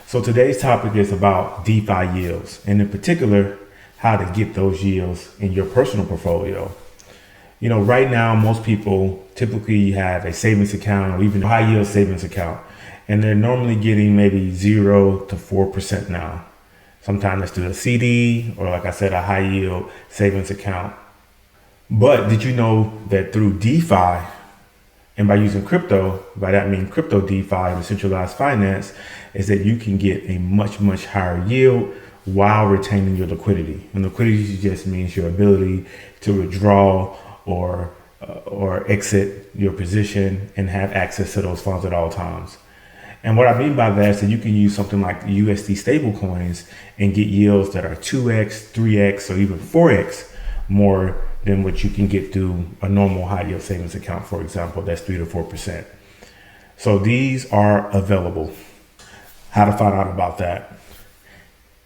So today's topic is about DeFi yields, and in particular, how to get those yields in your personal portfolio. Right now, most people typically have a savings account or even a high yield savings account, and they're normally getting maybe 0 to 4% now. Sometimes let's do a CD or, like I said, a high yield savings account. But did you know that through DeFi, and by using crypto, by that I mean crypto DeFi, Decentralized Finance, is that you can get a much, much higher yield while retaining your liquidity. And liquidity just means your ability to withdraw or exit your position and have access to those funds at all times. And what I mean by that is that you can use something like USD stablecoins and get yields that are 2x, 3x, or even 4x more than what you can get through a normal high yield savings account, for example, that's 3 to 4%. So these are available. How to find out about that?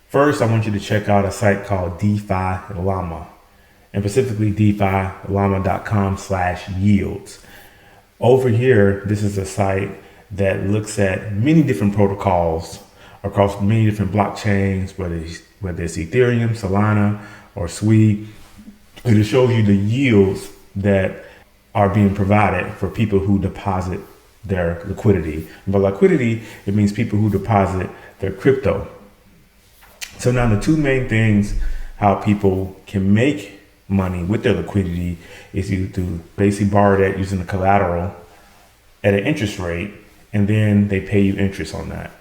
First, I want you to check out a site called DeFi Llama, and specifically DeFiLlama.com/yields. Over here, this is a site that looks at many different protocols across many different blockchains, whether it's Ethereum, Solana, or Sui. And it shows you the yields that are being provided for people who deposit their liquidity. By liquidity, it means people who deposit their crypto. So now the two main things how people can make money with their liquidity is either to basically borrow that using the collateral at an interest rate, and then they pay you interest on that.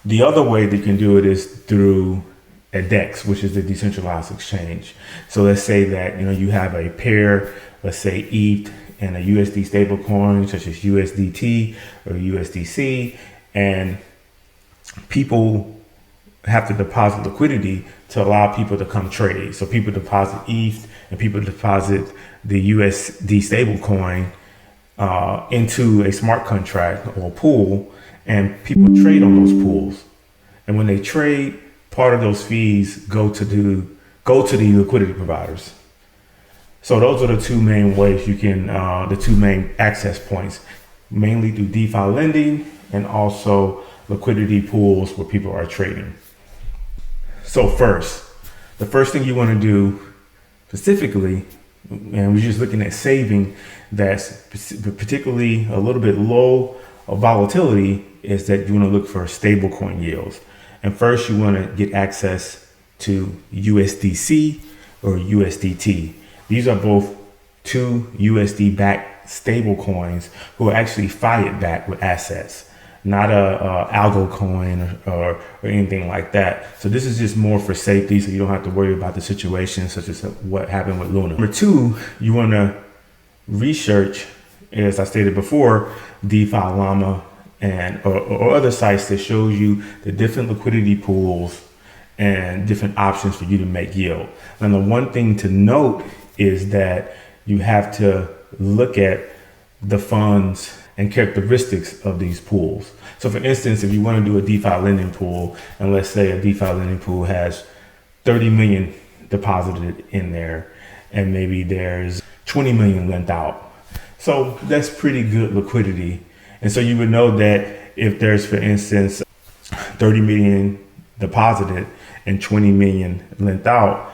The other way they can do it is through a DEX, which is the decentralized exchange. So let's say that you have a pair, let's say ETH and a USD stablecoin such as USDT or USDC, and people have to deposit liquidity to allow people to come trade. So people deposit ETH and people deposit the USD stablecoin into a smart contract or pool, and people trade on those pools. And when they trade, part of those fees go to the liquidity providers. So those are the two main ways you can, the two main access points, mainly through DeFi lending and also liquidity pools where people are trading. So the first thing you want to do specifically, and we're just looking at saving that's particularly a little bit low of volatility, is that you want to look for stablecoin yields. And first you want to get access to USDC or USDT. These are both two USD backed stable coins who are actually fiat backed with assets, not a algo coin or anything like that. So this is just more for safety, so you don't have to worry about the situation such as what happened with Luna. Number two, you want to research, as I stated before, DeFi Llama and or other sites that shows you the different liquidity pools and different options for you to make yield. And the one thing to note is that you have to look at the funds and characteristics of these pools. So for instance, if you want to do a DeFi lending pool, and let's say a DeFi lending pool has 30 million deposited in there, and maybe there's 20 million lent out. So that's pretty good liquidity. And so you would know that if there's, for instance, 30 million deposited and 20 million lent out,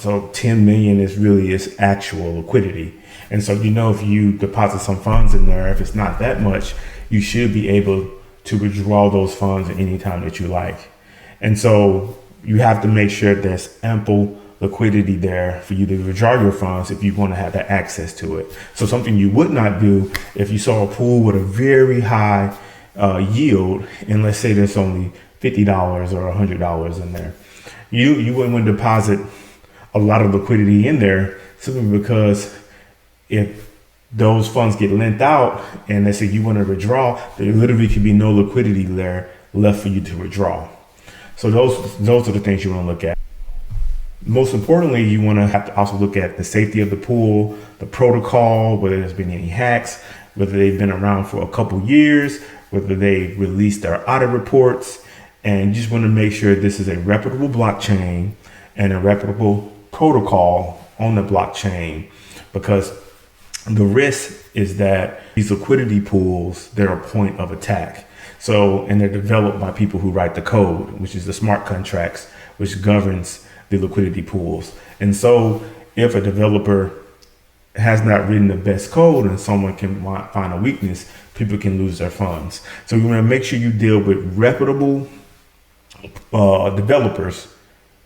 so 10 million is really its actual liquidity. And so if you deposit some funds in there, if it's not that much, you should be able to withdraw those funds at any time that you like. And so you have to make sure there's ample liquidity there for you to withdraw your funds if you want to have that access to it. So something you would not do if you saw a pool with a very high yield, and let's say there's only $50 or $100 in there, you wouldn't want to deposit a lot of liquidity in there, simply because if those funds get lent out and let's say you want to withdraw, there literally could be no liquidity there left for you to withdraw. So those are the things you want to look at. Most importantly, you want to have to also look at the safety of the pool, the protocol, whether there's been any hacks, whether they've been around for a couple years, whether they released their audit reports, and you just want to make sure this is a reputable blockchain and a reputable protocol on the blockchain, because the risk is that these liquidity pools, they're a point of attack. So, and they're developed by people who write the code, which is the smart contracts, which governs the liquidity pools. And so if a developer has not written the best code and someone can find a weakness, people can lose their funds. So you want to make sure you deal with reputable developers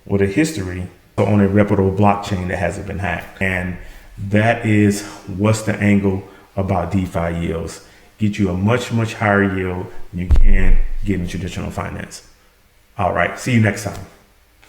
with a history on a reputable blockchain that hasn't been hacked. And that is what's the angle about DeFi yields. Get you a much, much higher yield than you can get in traditional finance. All right, see you next time.